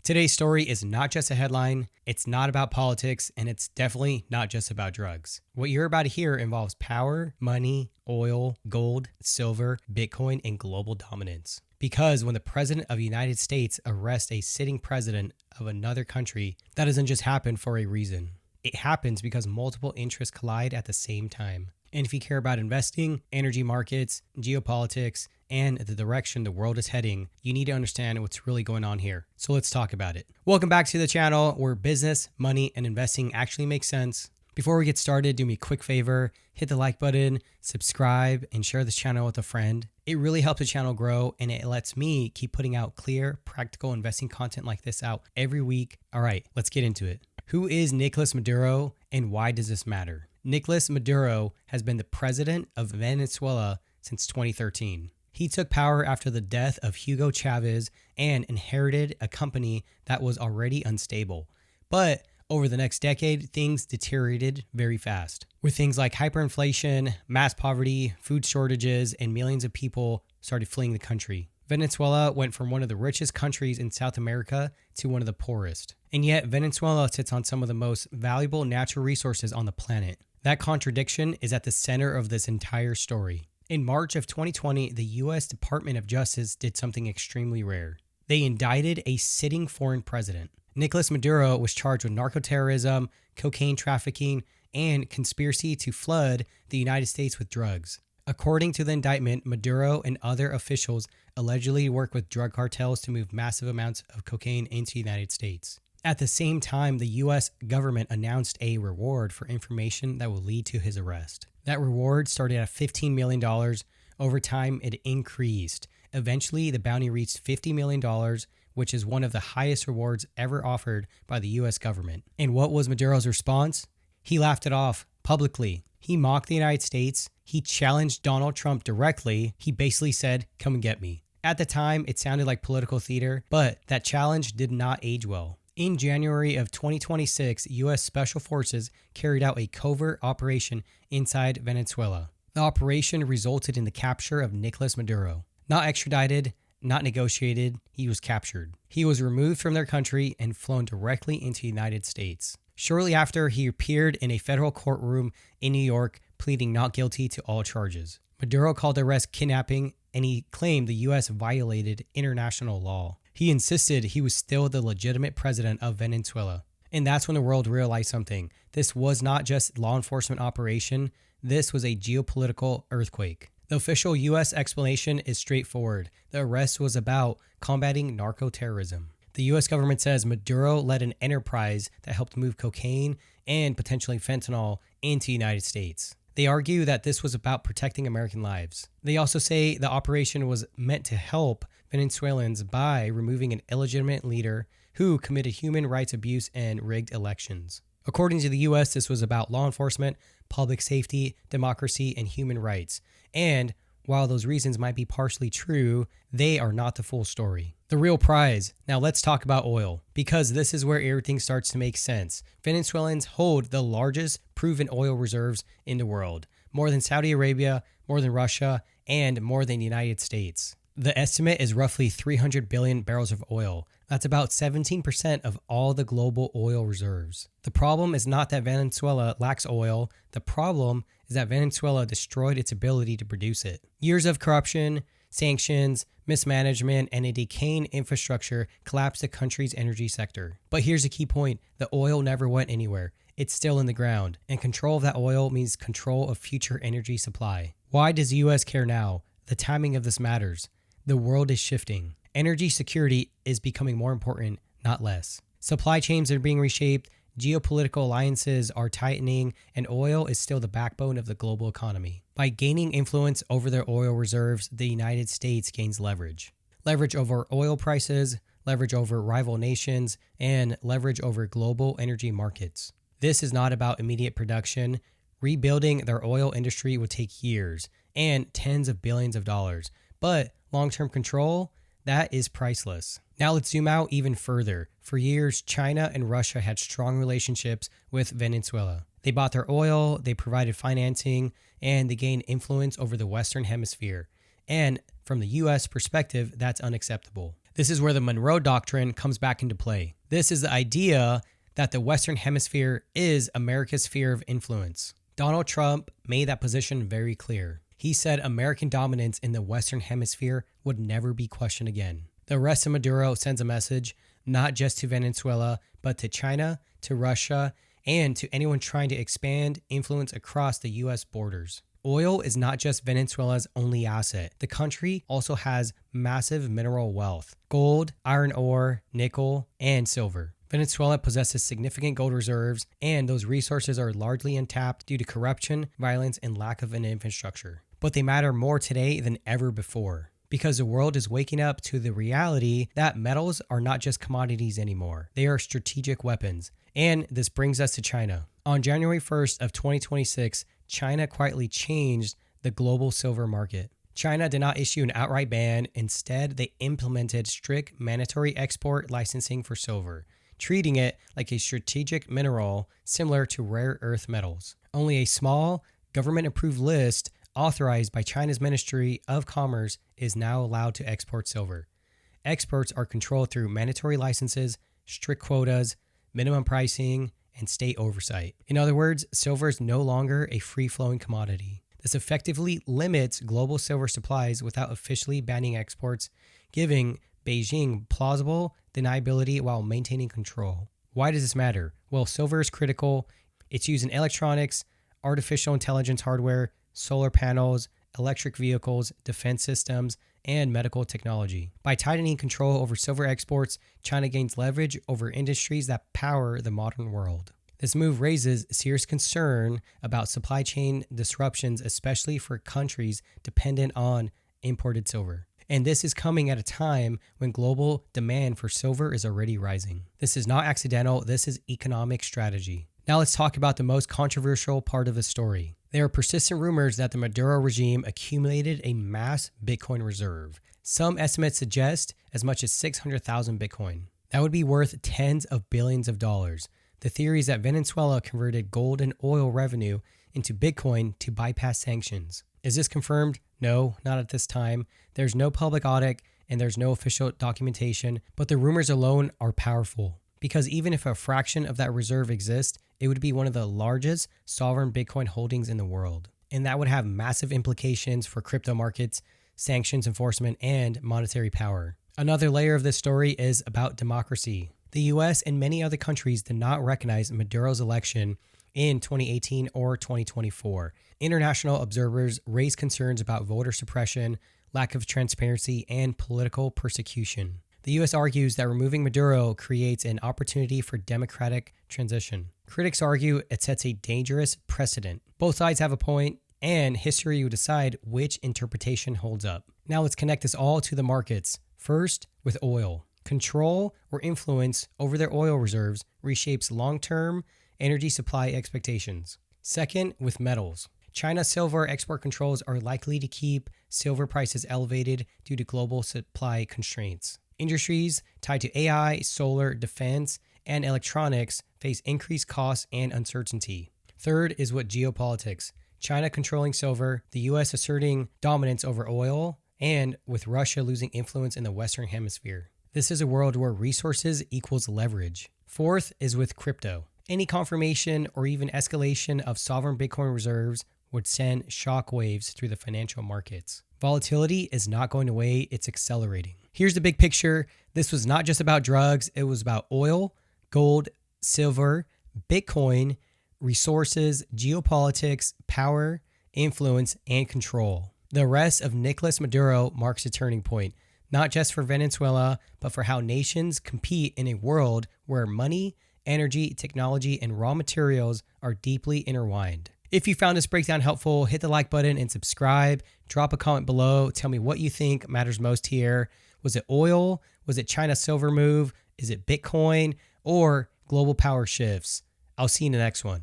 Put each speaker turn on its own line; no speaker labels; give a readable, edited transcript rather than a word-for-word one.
Today's story is not just a headline, it's not about politics, and it's definitely not just about drugs. What you're about to hear involves power, money, oil, gold, silver, Bitcoin, and global dominance. Because when the president of the United States arrests a sitting president of another country, that doesn't just happen for a reason. It happens because multiple interests collide at the same time. And if you care about investing, energy markets, geopolitics, and the direction the world is heading, you need to understand what's really going on here. So let's talk about it. Welcome back to the channel where business, money, and investing actually make sense. Before we get started, do me a quick favor, hit the like button, subscribe, and share this channel with a friend. It really helps the channel grow and it lets me keep putting out clear, practical investing content like this out every week. All right, let's get into it. Who is Nicolás Maduro and why does this matter? Nicolás Maduro has been the president of Venezuela since 2013. He took power after the death of Hugo Chavez and inherited a company that was already unstable. But over the next decade, things deteriorated very fast, with things like hyperinflation, mass poverty, food shortages, and millions of people started fleeing the country. Venezuela went from one of the richest countries in South America to one of the poorest. And yet, Venezuela sits on some of the most valuable natural resources on the planet. That contradiction is at the center of this entire story. In March of 2020, the U.S. Department of Justice did something extremely rare. They indicted a sitting foreign president. Nicolás Maduro was charged with narco-terrorism, cocaine trafficking, and conspiracy to flood the United States with drugs. According to the indictment, Maduro and other officials allegedly worked with drug cartels to move massive amounts of cocaine into the United States. At the same time, the U.S. government announced a reward for information that will lead to his arrest. That reward started at $15 million. Over time, it increased. Eventually, the bounty reached $50 million, which is one of the highest rewards ever offered by the U.S. government. And what was Maduro's response? He laughed it off publicly. He mocked the United States. He challenged Donald Trump directly. He basically said, "Come and get me." At the time, it sounded like political theater, but that challenge did not age well. In January of 2026, U.S. Special Forces carried out a covert operation inside Venezuela. The operation resulted in the capture of Nicolás Maduro. Not extradited, not negotiated, he was captured. He was removed from their country and flown directly into the United States. Shortly after, he appeared in a federal courtroom in New York, pleading not guilty to all charges. Maduro called the arrest kidnapping, and he claimed the U.S. violated international law. He insisted he was still the legitimate president of Venezuela. And that's when the world realized something. This was not just law enforcement operation. This was a geopolitical earthquake. The official U.S. explanation is straightforward. The arrest was about combating narco-terrorism. The U.S. government says Maduro led an enterprise that helped move cocaine and potentially fentanyl into the United States. They argue that this was about protecting American lives. They also say the operation was meant to help Venezuelans by removing an illegitimate leader who committed human rights abuse and rigged elections. According to the U.S., this was about law enforcement, public safety, democracy, and human rights. And while those reasons might be partially true, they are not the full story. The real prize. Now let's talk about oil, because this is where everything starts to make sense. Venezuelans hold the largest proven oil reserves in the world, more than Saudi Arabia, more than Russia, and more than the United States. The estimate is roughly 300 billion barrels of oil. That's about 17% of all the global oil reserves. The problem is not that Venezuela lacks oil. The problem is that Venezuela destroyed its ability to produce it. Years of corruption, sanctions, mismanagement, and a decaying infrastructure collapsed the country's energy sector. But here's a key point. The oil never went anywhere. It's still in the ground. And control of that oil means control of future energy supply. Why does the U.S. care now? The timing of this matters. The world is shifting. Energy security is becoming more important, not less. Supply chains are being reshaped, geopolitical alliances are tightening, and oil is still the backbone of the global economy. By gaining influence over their oil reserves, the United States gains leverage. Leverage over oil prices, leverage over rival nations, and leverage over global energy markets. This is not about immediate production. Rebuilding their oil industry would take years and tens of billions of dollars. But long-term control, that is priceless. Now let's zoom out even further. For years, China and Russia had strong relationships with Venezuela. They bought their oil, they provided financing, and they gained influence over the Western Hemisphere. And from the U.S. perspective, that's unacceptable. This is where the Monroe Doctrine comes back into play. This is the idea that the Western Hemisphere is America's sphere of influence. Donald Trump made that position very clear. He said American dominance in the Western Hemisphere would never be questioned again. The arrest of Maduro sends a message not just to Venezuela, but to China, to Russia, and to anyone trying to expand influence across the U.S. borders. Oil is not just Venezuela's only asset. The country also has massive mineral wealth: gold, iron ore, nickel, and silver. Venezuela possesses significant gold reserves, and those resources are largely untapped due to corruption, violence, and lack of an infrastructure. But they matter more today than ever before, because the world is waking up to the reality that metals are not just commodities anymore. They are strategic weapons. And this brings us to China. On January 1st of 2026, China quietly changed the global silver market. China did not issue an outright ban. Instead, they implemented strict mandatory export licensing for silver, treating it like a strategic mineral similar to rare earth metals. Only a small, government-approved list authorized by China's Ministry of Commerce is now allowed to export silver. Exports are controlled through mandatory licenses, strict quotas, minimum pricing, and state oversight. In other words, silver is no longer a free-flowing commodity. This effectively limits global silver supplies without officially banning exports, giving Beijing plausible deniability while maintaining control. Why does this matter? Well, silver is critical. It's used in electronics, artificial intelligence hardware, solar panels, electric vehicles, defense systems, and medical technology. By tightening control over silver exports, China gains leverage over industries that power the modern world. This move raises serious concern about supply chain disruptions, especially for countries dependent on imported silver. And this is coming at a time when global demand for silver is already rising. This is not accidental, this is economic strategy. Now let's talk about the most controversial part of the story. There are persistent rumors that the Maduro regime accumulated a mass Bitcoin reserve. Some estimates suggest as much as 600,000 Bitcoin. That would be worth tens of billions of dollars. The theory is that Venezuela converted gold and oil revenue into Bitcoin to bypass sanctions. Is this confirmed? No, not at this time. There's no public audit and there's no official documentation, but the rumors alone are powerful. Because even if a fraction of that reserve exists, it would be one of the largest sovereign Bitcoin holdings in the world. And that would have massive implications for crypto markets, sanctions enforcement, and monetary power. Another layer of this story is about democracy. The US and many other countries did not recognize Maduro's election in 2018 or 2024. International observers raised concerns about voter suppression, lack of transparency, and political persecution. The U.S. argues that removing Maduro creates an opportunity for democratic transition. Critics argue it sets a dangerous precedent. Both sides have a point, and history will decide which interpretation holds up. Now let's connect this all to the markets. First, with oil. Control or influence over their oil reserves reshapes long-term energy supply expectations. Second, with metals. China's silver export controls are likely to keep silver prices elevated due to global supply constraints. Industries tied to AI, solar, defense, and electronics face increased costs and uncertainty. Third is with geopolitics. China controlling silver, the U.S. asserting dominance over oil, and with Russia losing influence in the Western Hemisphere. This is a world where resources equals leverage. Fourth is with crypto. Any confirmation or even escalation of sovereign Bitcoin reserves would send shockwaves through the financial markets. Volatility is not going away, it's accelerating. Here's the big picture. This was not just about drugs, it was about oil, gold, silver, Bitcoin, resources, geopolitics, power, influence, and control. The arrest of Nicolás Maduro marks a turning point, not just for Venezuela, but for how nations compete in a world where money, energy, technology, and raw materials are deeply intertwined. If you found this breakdown helpful, hit the like button and subscribe. Drop a comment below. Tell me what you think matters most here. Was it oil? Was it China's silver move? Is it Bitcoin or global power shifts? I'll see you in the next one.